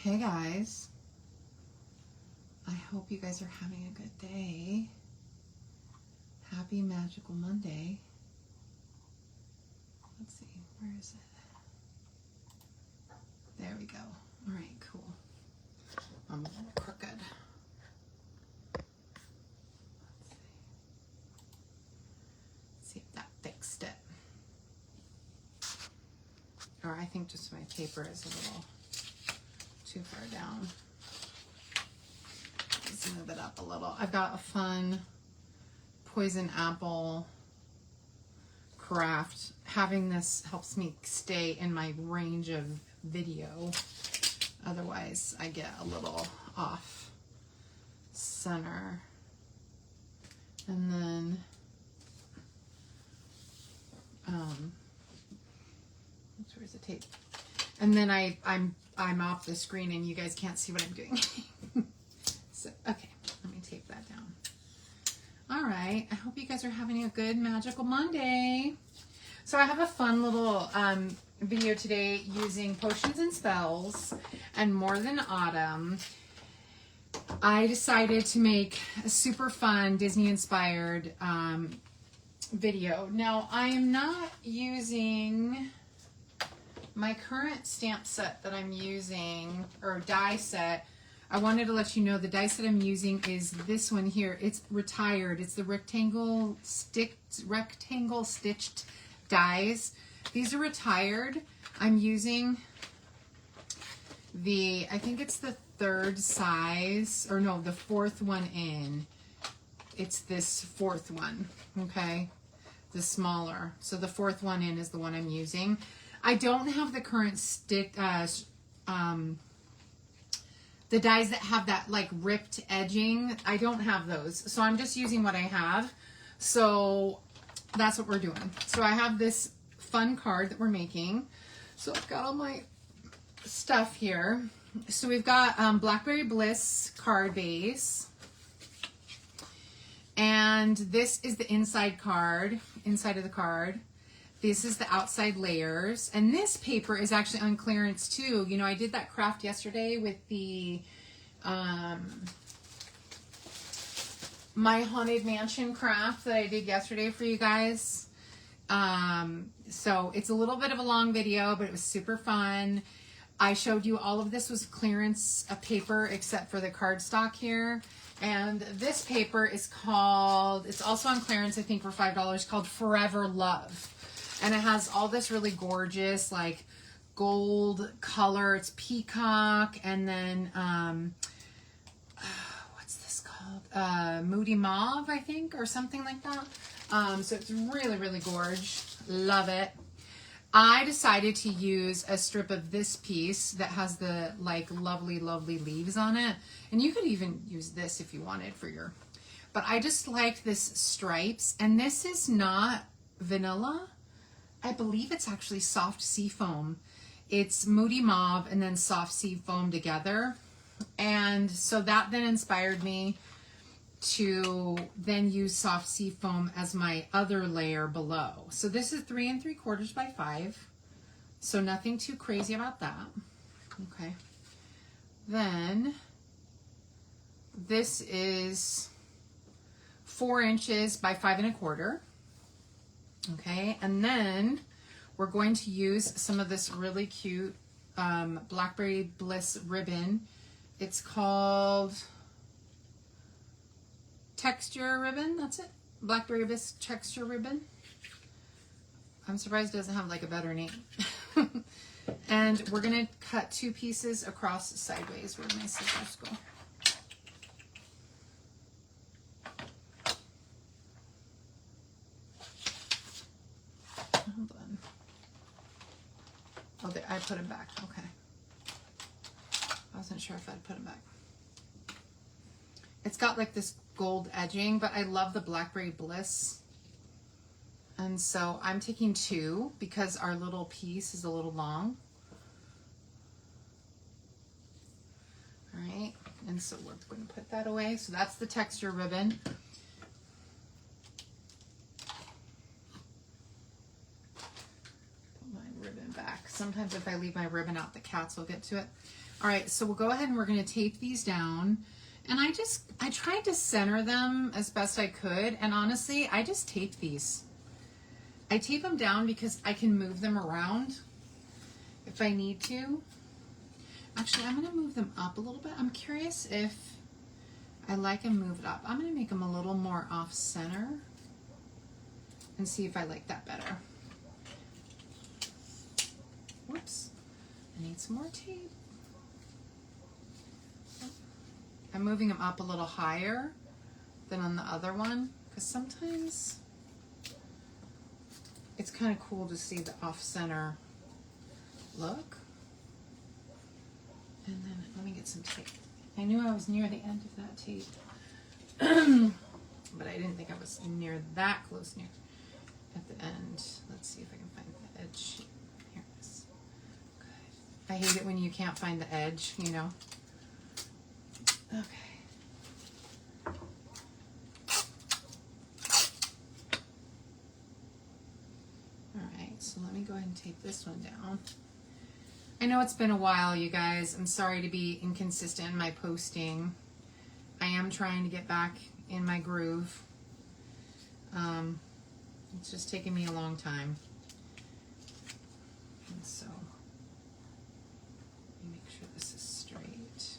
Hey guys, I hope you guys are having a good day. Happy Magical Monday. Let's see, where is it? There we go. All right, cool. I'm a little crooked. Let's see if that fixed it. Or I think just my paper is a little too far down. Let's move it up a little. I've got a fun poison apple craft. Having this helps me stay in my range of video. Otherwise, I get a little off center. And then where's the tape? And then I'm off the screen and you guys can't see what I'm doing. So, okay, let me tape that down. All right, I hope you guys are having a good Magical Monday. So I have a fun little video today using potions and spells and More Than Autumn. I decided to make a super fun Disney-inspired video. Now, I am not using my current stamp set that I'm using, or die set. I wanted to let you know the die set I'm using is this one here. It's retired. It's the rectangle stitched dies. These are retired. I'm using the, I think it's the third size, or no, the fourth one in. It's this fourth one, okay? The smaller. So the fourth one in is the one I'm using. I don't have the current the dies that have that like ripped edging. I don't have those. So I'm just using what I have. So that's what we're doing. So I have this fun card that we're making. So I've got all my stuff here. So we've got Blackberry Bliss card base. And this is the inside card, inside of the card. This is the outside layers. And this paper is actually on clearance too. You know, I did that craft yesterday with the My Haunted Mansion craft that I did yesterday for you guys. So it's a little bit of a long video, but it was super fun. I showed you all of this was clearance paper except for the cardstock here. And this paper is called, it's also on clearance, I think for $5, called Forever Love. And it has all this really gorgeous, like, gold color. It's peacock, and then, what's this called? Moody Mauve, I think, or something like that. So it's really, really gorgeous. Love it. I decided to use a strip of this piece that has the, like, lovely, lovely leaves on it. And you could even use this if you wanted for your... But I just like this stripes. And this is not vanilla. I believe it's actually soft sea foam. It's Moody Mauve and then soft sea foam together. And so that then inspired me to then use soft sea foam as my other layer below. So this is 3 3/4 by 5. So nothing too crazy about that. Okay. Then this is 4 inches by 5 1/4. Okay, and then we're going to use some of this really cute Blackberry Bliss ribbon. It's called Texture Ribbon, that's it. Blackberry Bliss Texture Ribbon. I'm surprised it doesn't have like a better name. And we're gonna cut 2 pieces across sideways. Where my scissors go? Hold on. Oh, there, I put them back. Okay. I wasn't sure if I'd put them back. It's got like this gold edging, but I love the Blackberry Bliss. And so I'm taking 2 because our little piece is a little long. All right. And so we're going to put that away. So that's the texture ribbon. Sometimes if I leave my ribbon out, the cats will get to it. All right, so we'll go ahead and we're going to tape these down. And I tried to center them as best I could. And honestly, I just tape these. I tape them down because I can move them around if I need to. Actually, I'm going to move them up a little bit. I'm curious if I like them moved up. I'm going to make them a little more off center and see if I like that better. Whoops, I need some more tape. I'm moving them up a little higher than on the other one because sometimes it's kind of cool to see the off-center look. And then let me get some tape. I knew I was near the end of that tape, but I didn't think I was near that close near at the end. Let's see if I can find the edge. Here it is. Good. I hate it when you can't find the edge, you know. Okay. All right, so let me go ahead and tape this one down. I know it's been a while, you guys. I'm sorry to be inconsistent in my posting. I am trying to get back in my groove. It's just taken me a long time. And so, let me make sure this is straight.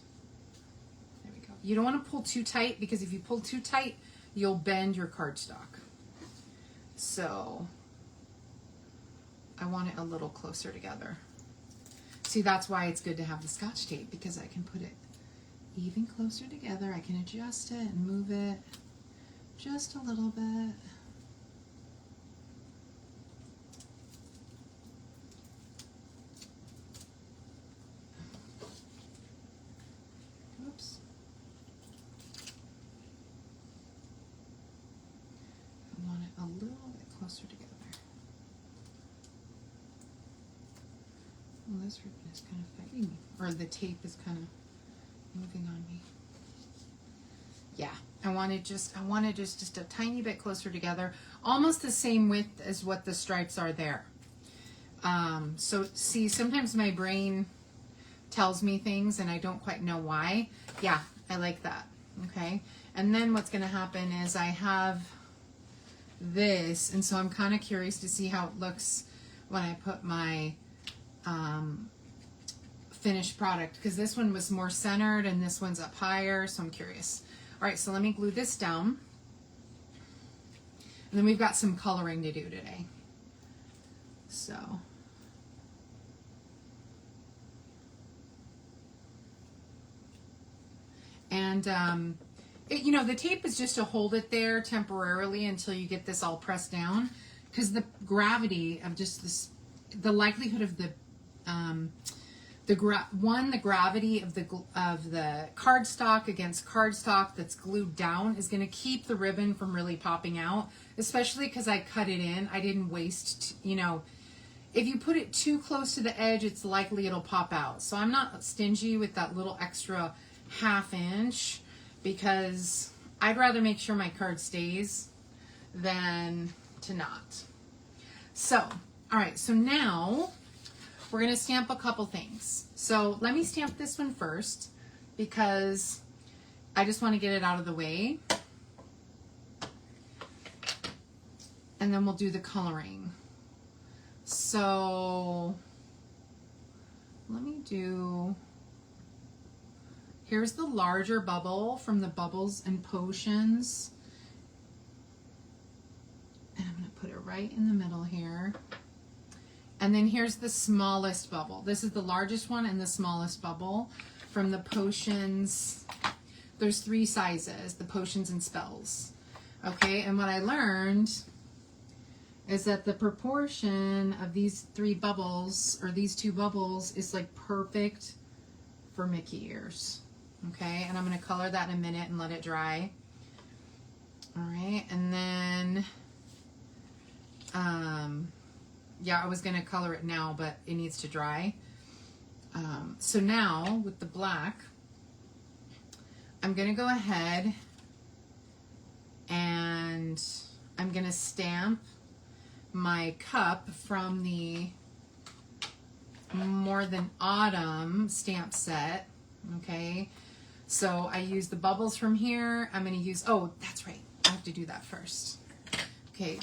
There we go. You don't want to pull too tight because if you pull too tight, you'll bend your cardstock. So, I want it a little closer together. See, that's why it's good to have the Scotch tape because I can put it even closer together. I can adjust it and move it just a little bit. Oops. I want it a little bit closer together. Well, this ribbon is kind of fighting me, or the tape is kind of moving on me. Yeah, I wanted just a tiny bit closer together, almost the same width as what the stripes are there. So see, sometimes my brain tells me things and I don't quite know why. Yeah, I like that. Okay, and then what's going to happen is I have this, and so I'm kind of curious to see how it looks when I put my finished product, because this one was more centered and this one's up higher, so I'm curious. All right, so let me glue this down, and then we've got some coloring to do today. So and you know, the tape is just to hold it there temporarily until you get this all pressed down, because the gravity of just this, the likelihood of the gravity of the cardstock against cardstock that's glued down is going to keep the ribbon from really popping out, especially because I cut it in. I didn't waste, you know, if you put it too close to the edge, it's likely it'll pop out. So I'm not stingy with that little extra ½ inch because I'd rather make sure my card stays than to not. So, all right, so now we're going to stamp a couple things. So let me stamp this one first because I just want to get it out of the way. And then we'll do the coloring. So let me do, here's the larger bubble from the Bubbles and Potions. And I'm going to put it right in the middle here. And then here's the smallest bubble. This is the largest one and the smallest bubble from the Potions. There's 3 sizes, the Potions and Spells. Okay, and what I learned is that the proportion of these 3 bubbles, or these 2 bubbles, is like perfect for Mickey ears. Okay, and I'm going to color that in a minute and let it dry. All right, and then yeah, I was going to color it now, but it needs to dry. So now, with the black, I'm going to go ahead and I'm going to stamp my cup from the More Than Autumn stamp set. Okay, so I use the bubbles from here. I'm going to use, oh, that's right, I have to do that first. Okay,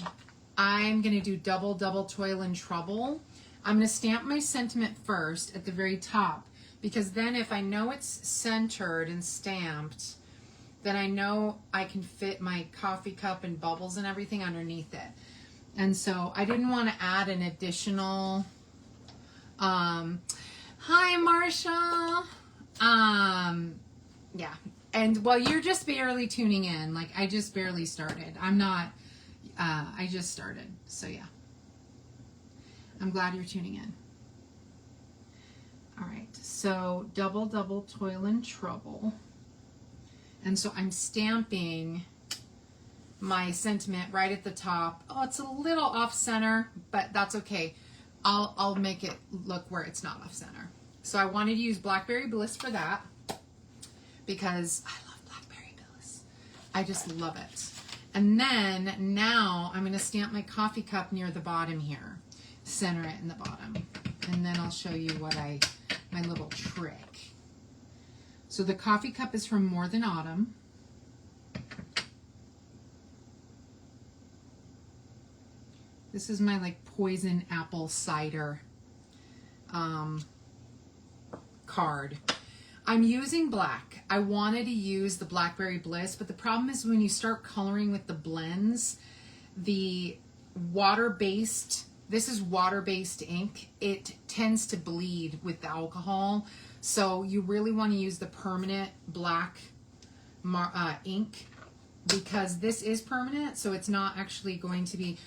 I'm going to do Double Double Toil and Trouble. I'm going to stamp my sentiment first at the very top, because then if I know it's centered and stamped, then I know I can fit my coffee cup and bubbles and everything underneath it. And so I didn't want to add an additional, hi Marsha. Yeah. And well, you're just barely tuning in. Like I just barely started. I'm not, I just started. So yeah. I'm glad you're tuning in. All right, so Double Double Toil and Trouble. And so I'm stamping my sentiment right at the top. Oh, it's a little off center, but that's okay. I'll make it look where it's not off center. So I wanted to use Blackberry Bliss for that because I love Blackberry Bliss. I just love it. And then now I'm going to stamp my coffee cup near the bottom here. Center it in the bottom, and then I'll show you what my little trick. So the coffee cup is from More Than Autumn. This is my like poison apple cider card. I'm using black. I wanted to use the Blackberry Bliss, but the problem is when you start coloring with the blends, the water-based, this is water-based ink, it tends to bleed with the alcohol. So you really want to use the permanent black ink, because this is permanent, so it's not actually going to be,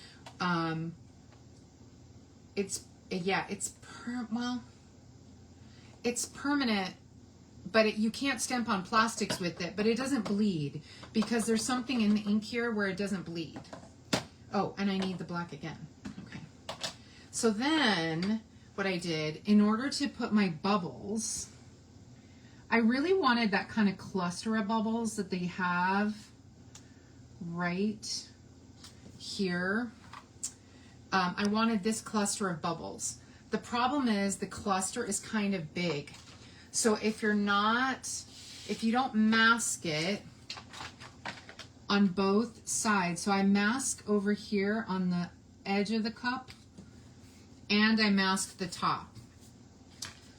it's permanent, but you can't stamp on plastics with it, but it doesn't bleed because there's something in the ink here where it doesn't bleed. Oh, and I need the black again. So then what I did, in order to put my bubbles, I really wanted that kind of cluster of bubbles that they have right here. I wanted this cluster of bubbles. The problem is the cluster is kind of big. So if you don't mask it on both sides, so I mask over here on the edge of the cup, and I masked the top.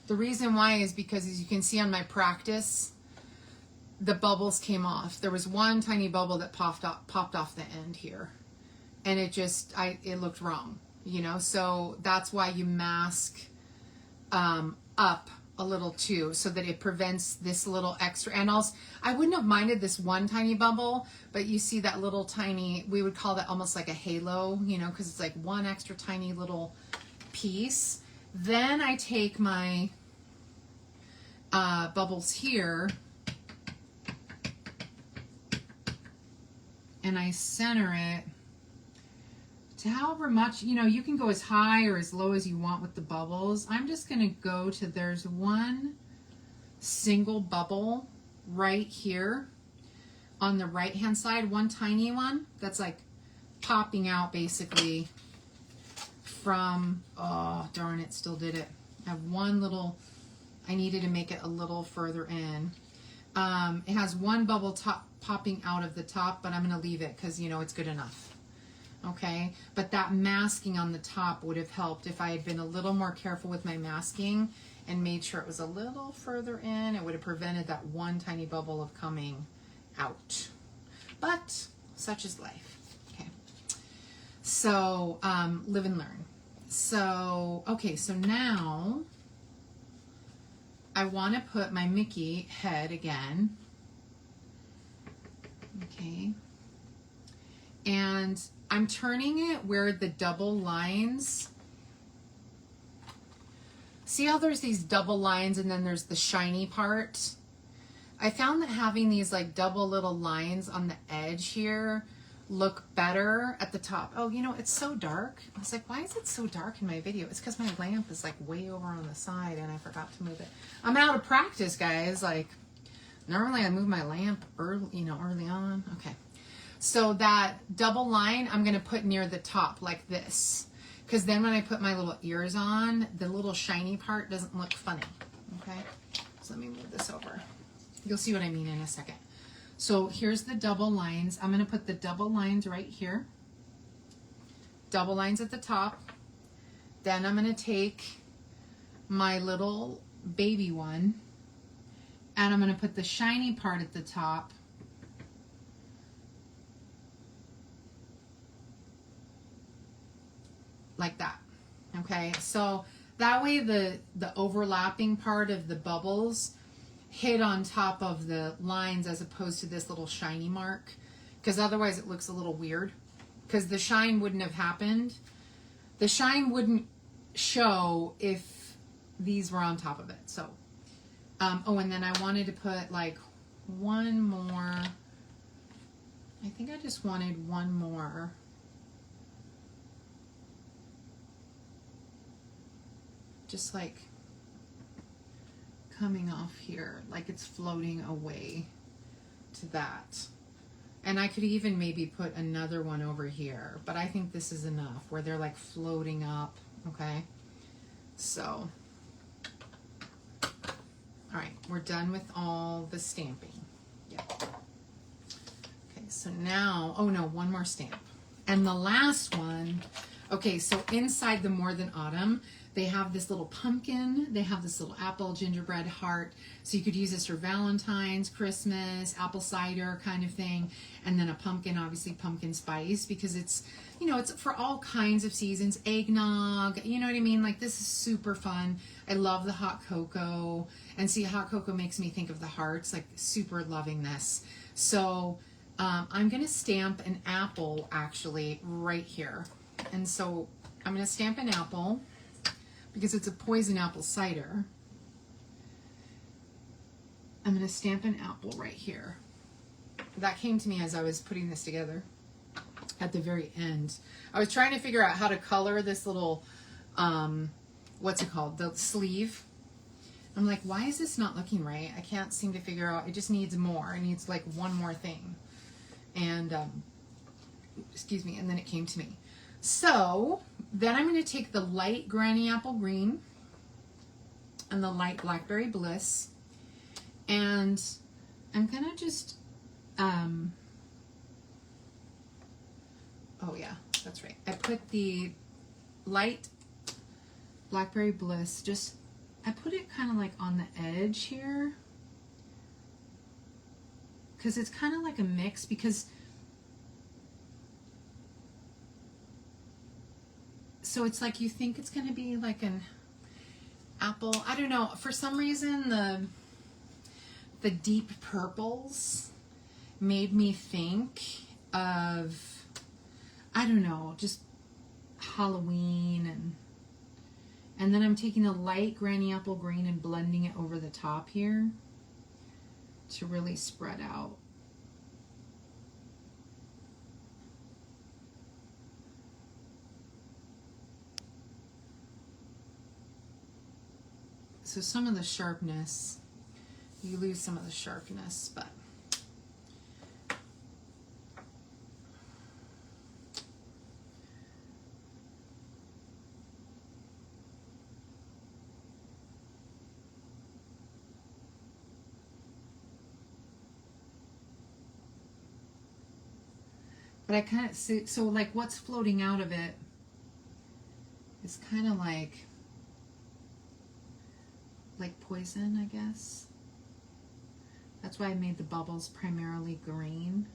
The reason why is because, as you can see on my practice, the bubbles came off. There was one tiny bubble that popped off the end here, and it looked wrong, you know. So that's why you mask up a little too, so that it prevents this little extra. And also, I wouldn't have minded this one tiny bubble, but you see that little tiny, we would call that almost like a halo, you know, because it's like one extra tiny little piece. Then I take my bubbles here and I center it to however much, you know, you can go as high or as low as you want with the bubbles. I'm just going to go to, there's one single bubble right here on the right hand side, one tiny one that's like popping out basically from, oh darn it, still did it. I have one little, I needed to make it a little further in. It has one bubble popping out of the top, but I'm going to leave it because, you know, it's good enough. Okay, but that masking on the top would have helped if I had been a little more careful with my masking and made sure it was a little further in. It would have prevented that one tiny bubble of coming out. But such is life. Okay, so live and learn. So, okay, so now I want to put my Mickey head again. Okay, and I'm turning it where the double lines, see how there's these double lines and then there's the shiny part? I found that having these like double little lines on the edge here look better at the top. Oh, you know, it's so dark. I was like, why is it so dark in my video? It's because my lamp is like way over on the side and I forgot to move it. I'm out of practice, guys. Like, normally I move my lamp early, you know, early on. Okay. So that double line I'm going to put near the top like this. because then when I put my little ears on, the little shiny part doesn't look funny. Okay, so let me move this over. You'll see what I mean in a second. So here's the double lines. I'm going to put the double lines right here. Double lines at the top. Then I'm going to take my little baby one and I'm going to put the shiny part at the top. Like that. Okay, so that way the overlapping part of the bubbles hit on top of the lines as opposed to this little shiny mark, because otherwise it looks a little weird, because the shine wouldn't have happened. The shine wouldn't show if these were on top of it. So oh, and then I wanted to put like one more. I think I just wanted one more. Just like coming off here, like it's floating away to that. And I could even maybe put another one over here, but I think this is enough where they're like floating up. Okay, so all right, we're done with all the stamping. Yeah. Okay, so now, oh no, one more stamp. And the last one, okay, so inside the More Than Autumn, they have this little pumpkin, they have this little apple gingerbread heart, so you could use this for Valentine's, Christmas, apple cider kind of thing, and then a pumpkin, obviously pumpkin spice, because it's, you know, it's for all kinds of seasons, eggnog, you know what I mean? Like, this is super fun. I love the hot cocoa, and see, hot cocoa makes me think of the hearts, like super loving this. So I'm gonna stamp an apple actually right here. And so I'm gonna stamp an apple, because it's a poison apple cider. I'm going to stamp an apple right here. That came to me as I was putting this together at the very end. I was trying to figure out how to color this little, what's it called? The sleeve. I'm like, why is this not looking right? I can't seem to figure out. It just needs more. It needs like one more thing. And, excuse me, and then it came to me. So then I'm going to take the light Granny Apple Green and the light Blackberry Bliss, and I'm going to just, oh yeah, that's right. I put the light Blackberry Bliss, just, I put it kind of like on the edge here, because it's kind of like a mix, because so it's like you think it's going to be like an apple. I don't know. For some reason, the deep purples made me think of, I don't know, just Halloween. And then I'm taking the light Granny Apple Green and blending it over the top here to really spread out. So some of the sharpness, you lose some of the sharpness, but I kind of see, so like what's floating out of it is kind of like poison, I guess. That's why I made the bubbles primarily green.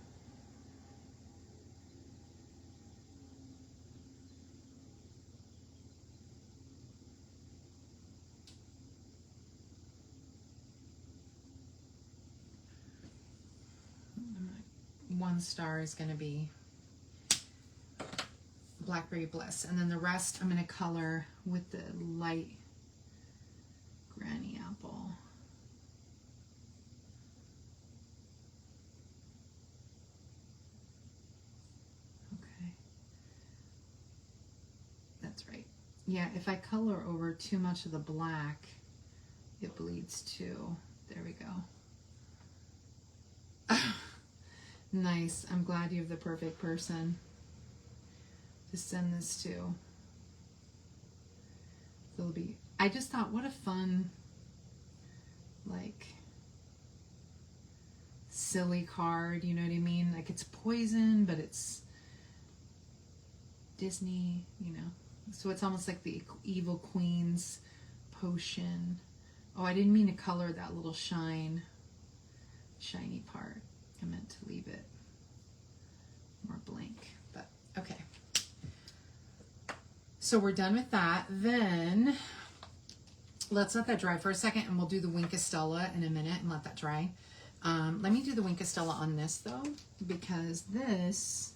One star is going to be Blackberry Bliss, and then the rest I'm going to color with the light Granny Apple. Okay. That's right. Yeah, if I color over too much of the black, it bleeds too. There we go. Nice. I'm glad you have the perfect person to send this to. So it'll be, I just thought, what a fun, like, silly card, you know what I mean? Like, it's poison, but it's Disney, you know. So it's almost like the Evil Queen's potion. Oh, I didn't mean to color that little shiny part. I meant to leave it more blank, but okay. So we're done with that. Then let's let that dry for a second, and we'll do the Wink of Stella in a minute and let that dry. Let me do the Wink of Stella on this though, because this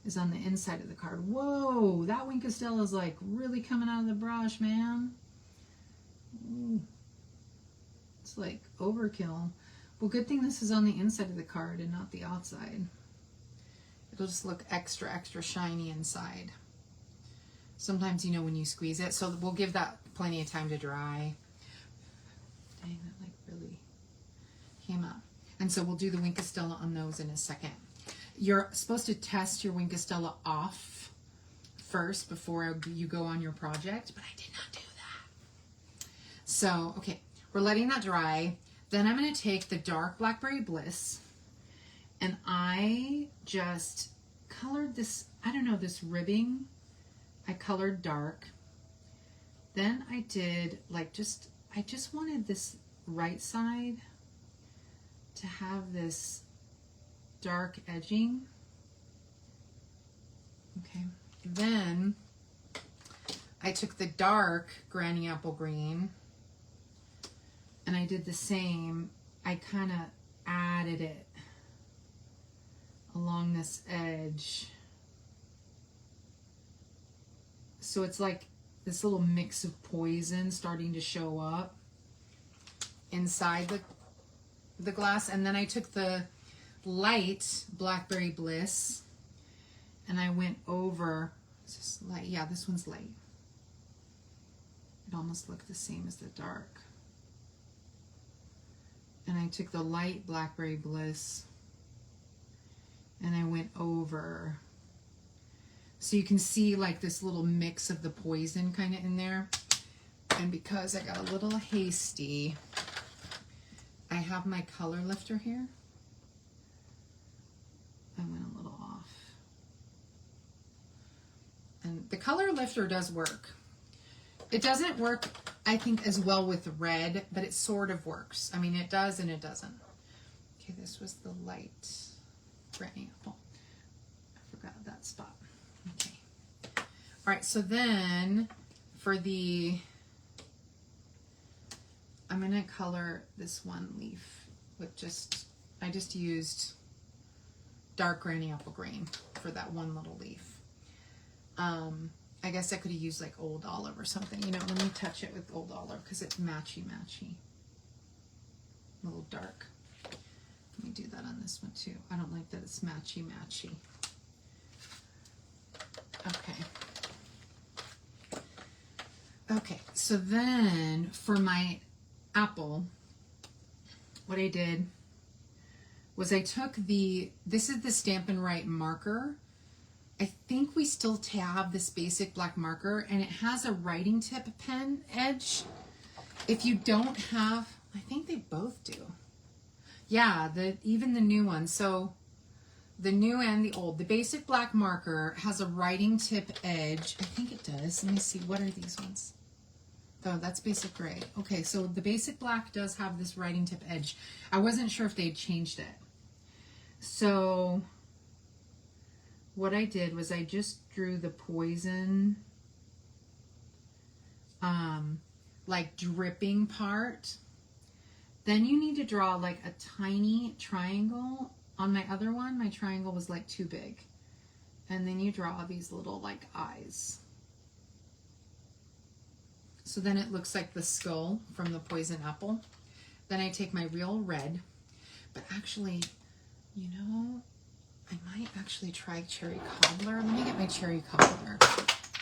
is on the inside of the card. Whoa, that Wink of Stella is like really coming out of the brush, man. Ooh. It's like overkill. Well, good thing this is on the inside of the card and not the outside. It'll just look extra, extra shiny inside. Sometimes, you know, when you squeeze it. So we'll give that plenty of time to dry. Dang, that like really came up. And so we'll do the Wink of Stella on those in a second. You're supposed to test your Wink of Stella off first before you go on your project, but I did not do that. So, okay, we're letting that dry. Then I'm going to take the dark Blackberry Bliss, and I just colored this, I don't know, this ribbing. I colored dark. Then I did like I just wanted this right side to have this dark edging. Okay. Then I took the dark Granny Apple Green and I did the same. I kind of added it along this edge. So it's like this little mix of poison starting to show up inside the glass. And then I took the light Blackberry Bliss and I went over, is this light? Yeah, this one's light. It almost looked the same as the dark. And I took the light Blackberry Bliss and I went over. So you can see like this little mix of the poison kind of in there. And because I got a little hasty, I have my color lifter here. I went a little off. And the color lifter does work. It doesn't work, I think, as well with red, but it sort of works. I mean, it does and it doesn't. Okay, this was the light Granny Apple. I forgot that spot. Okay. All right, so then for the, I'm going to color this one leaf with I just used dark Granny Apple Green for that one little leaf. I guess I could have used like Old Olive or something. You know, let me touch it with Old Olive because it's matchy-matchy. A little dark. Let me do that on this one too. I don't like that it's matchy-matchy. Okay. Okay, so then for my apple, what I did was I took this is the Stampin' Up marker. I think we still have this basic black marker, and it has a writing tip pen edge. If you don't have, I think they both do. Yeah, even the new one. So the new and the old. The basic black marker has a writing tip edge. I think it does. Let me see. What are these ones? Oh, that's basic gray. Okay, so the basic black does have this writing tip edge. I wasn't sure if they'd changed it. So what I did was I just drew the poison, like dripping part. Then you need to draw like a tiny triangle. On my other one, my triangle was like too big. And then you draw these little like eyes. So then it looks like the skull from the poison apple. Then I take my real red, but actually, you know, I might actually try cherry cobbler. Let me get my cherry cobbler.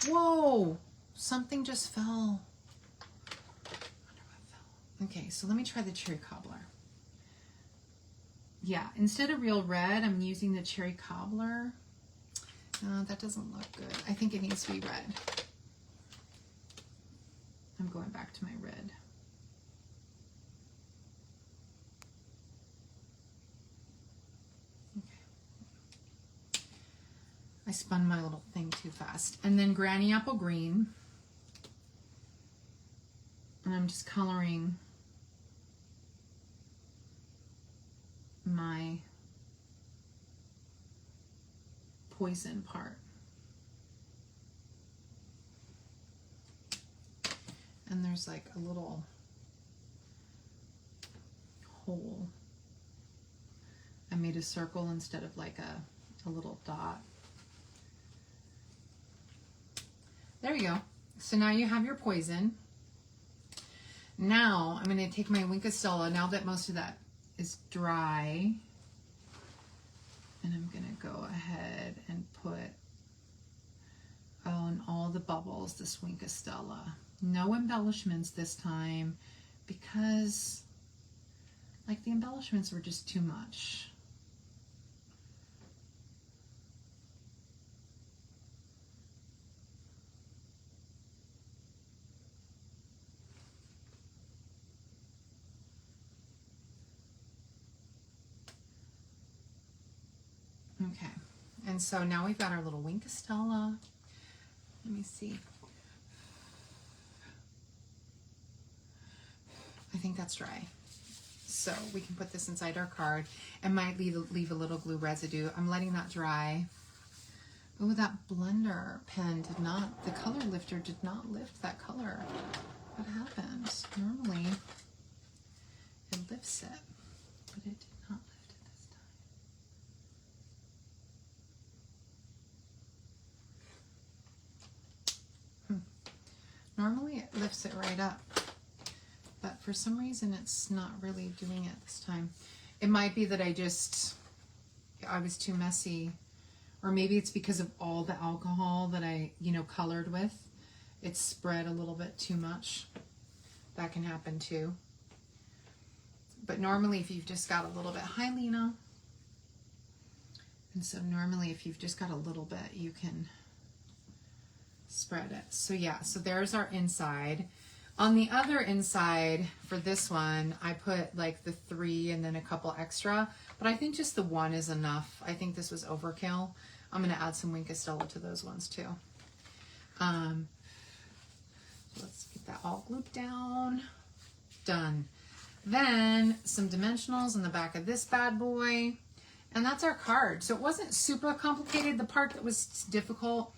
Whoa, something just fell. I wonder what fell. Okay, so let me try the cherry cobbler. Yeah, instead of real red, I'm using the cherry cobbler. That doesn't look good. I think it needs to be red. I'm going back to my red. Okay. I spun my little thing too fast. And then Granny Apple Green. And I'm just coloring my poison part. And there's like a little hole. I made a circle instead of like a little dot. There you go. So now you have your poison. Now I'm going to take my Wink of Stella, now that most of that is dry, and I'm going to go ahead and put on all the bubbles this Wink of Stella. No embellishments this time because like the embellishments were just too much. Okay, and so now we've got our little Wink of Stella. Let me see. I think that's dry. So we can put this inside our card and might leave a little glue residue. I'm letting that dry. Oh, that blender pen did not, the color lifter did not lift that color. What happened? Normally it lifts it, but it did not lift it this time. Normally it lifts it right up, but for some reason it's not really doing it this time. It might be that I was too messy, or maybe it's because of all the alcohol that I, colored with. It's spread a little bit too much. That can happen too. But normally if you've just got a little bit, hi Lena. And so normally if you've just got a little bit, you can spread it. So yeah, so there's our inside. On the other inside for this one, I put like the 3 and then a couple extra, but I think just the 1 is enough. I think this was overkill. I'm going to add some Wink of Stella to those ones too. Let's get that all glued down. Done. Then some dimensionals in the back of this bad boy. And that's our card. So it wasn't super complicated. The part that was difficult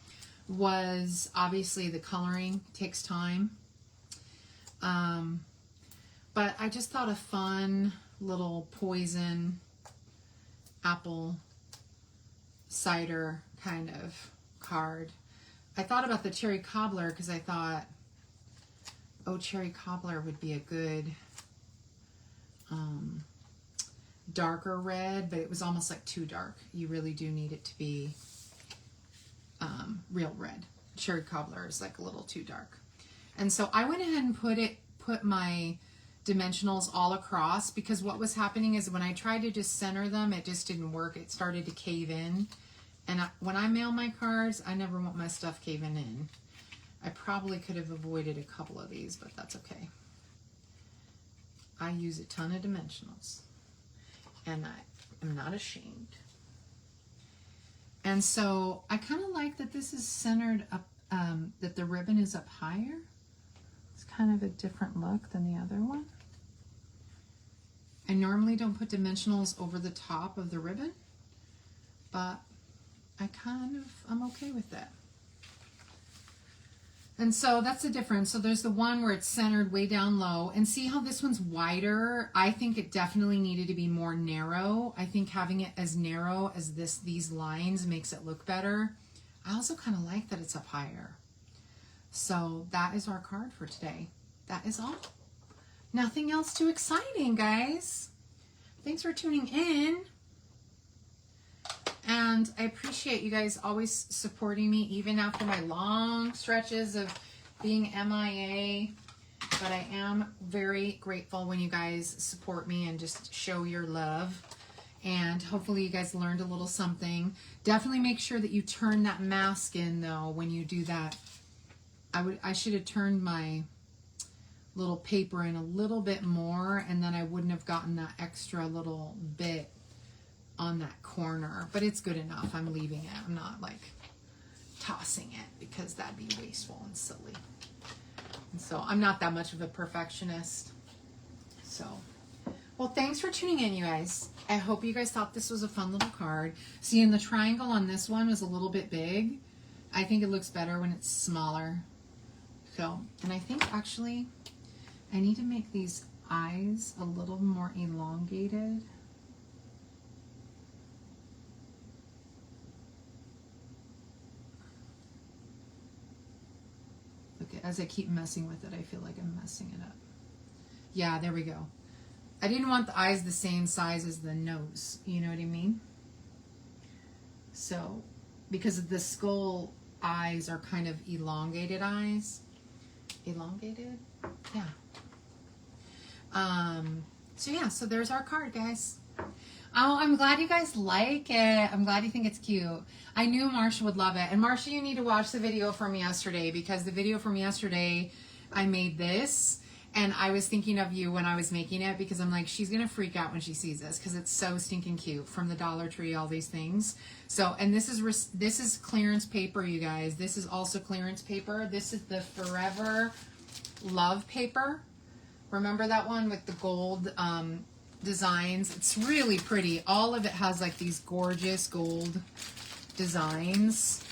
was obviously the coloring. It takes time. But I just thought a fun little poison apple cider kind of card. I thought about the cherry cobbler because I thought, oh, cherry cobbler would be a good darker red, but it was almost like too dark. You really do need it to be real red. Cherry cobbler is like a little too dark. And so I went ahead and put my dimensionals all across, because what was happening is when I tried to just center them, it just didn't work. It started to cave in. And when I mail my cards, I never want my stuff caving in. I probably could have avoided a couple of these, but that's okay. I use a ton of dimensionals, and I am not ashamed. And so I kind of like that this is centered up, that the ribbon is up higher. It's kind of a different look than the other one. I normally don't put dimensionals over the top of the ribbon, but I'm okay with that. And so that's the difference. So there's the one where it's centered way down low, and see how this one's wider? I think it definitely needed to be more narrow. I think having it as narrow as these lines makes it look better. I also kind of like that it's up higher. So that is our card for today. That is all. Nothing else too exciting, guys. Thanks for tuning in. And I appreciate you guys always supporting me, even after my long stretches of being MIA. But I am very grateful when you guys support me and just show your love. And hopefully you guys learned a little something. Definitely make sure that you turn that mask in, though, when you do that. I should have turned my little paper in a little bit more, and then I wouldn't have gotten that extra little bit on that corner, but it's good enough. I'm leaving it. I'm not like tossing it because that'd be wasteful and silly. And so I'm not that much of a perfectionist. So, well, thanks for tuning in, you guys. I hope you guys thought this was a fun little card. Seeing the triangle on this one was a little bit big. I think it looks better when it's smaller. So, and I think actually I need to make these eyes a little more elongated. Look, as I keep messing with it, I feel like I'm messing it up. Yeah, there we go. I didn't want the eyes the same size as the nose. You know what I mean? So, because the skull eyes are kind of elongated eyes. Elongated? Yeah. So yeah, so there's our card, guys. Oh, I'm glad you guys like it. I'm glad you think it's cute. I knew Marsha would love it. And Marsha, you need to watch the video from yesterday, because the video from yesterday, I made this. And I was thinking of you when I was making it, because I'm like, she's going to freak out when she sees this, because it's so stinking cute, from the Dollar Tree, all these things. So, and this is clearance paper, you guys. This is also clearance paper. This is the Forever Love paper. Remember that one with the gold designs? It's really pretty. All of it has like these gorgeous gold designs.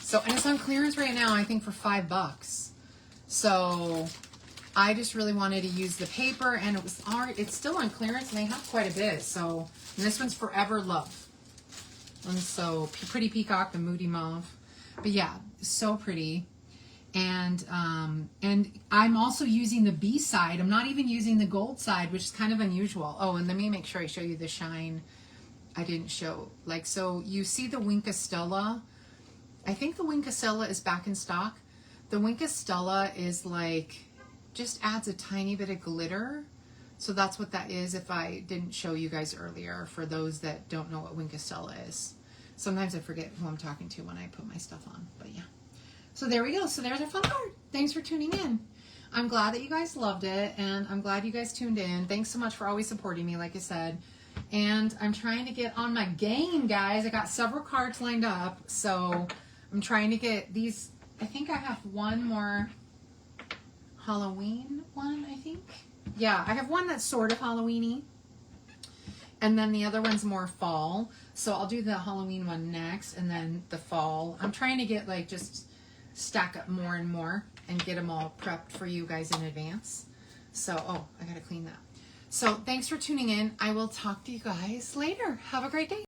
So, and it's on clearance right now, I think for $5. So I just really wanted to use the paper, and it's still on clearance, and they have quite a bit. So, and this one's Forever Love. And so, Pretty Peacock, the Moody Mauve. But yeah, so pretty. And I'm also using the B side. I'm not even using the gold side, which is kind of unusual. Oh, and let me make sure I show you the shine I didn't show. Like, so you see the Wink of Stella. I think the Wink of Stella is back in stock. The Wink of Stella is like, just adds a tiny bit of glitter. So that's what that is, if I didn't show you guys earlier, for those that don't know what Wink of Stella is. Sometimes I forget who I'm talking to when I put my stuff on, but yeah. So there we go. So there's our fun card. Thanks for tuning in. I'm glad that you guys loved it, and I'm glad you guys tuned in. Thanks so much for always supporting me, like I said. And I'm trying to get on my game, guys. I got several cards lined up, so I'm trying to get these. I think I have one more Halloween one, I think. Yeah, I have one that's sort of Halloween-y, and then the other one's more fall. So I'll do the Halloween one next, and then the fall. I'm trying to get like just stack up more and more and get them all prepped for you guys in advance. So, oh, I gotta clean that. So thanks for tuning in. I will talk to you guys later. Have a great day.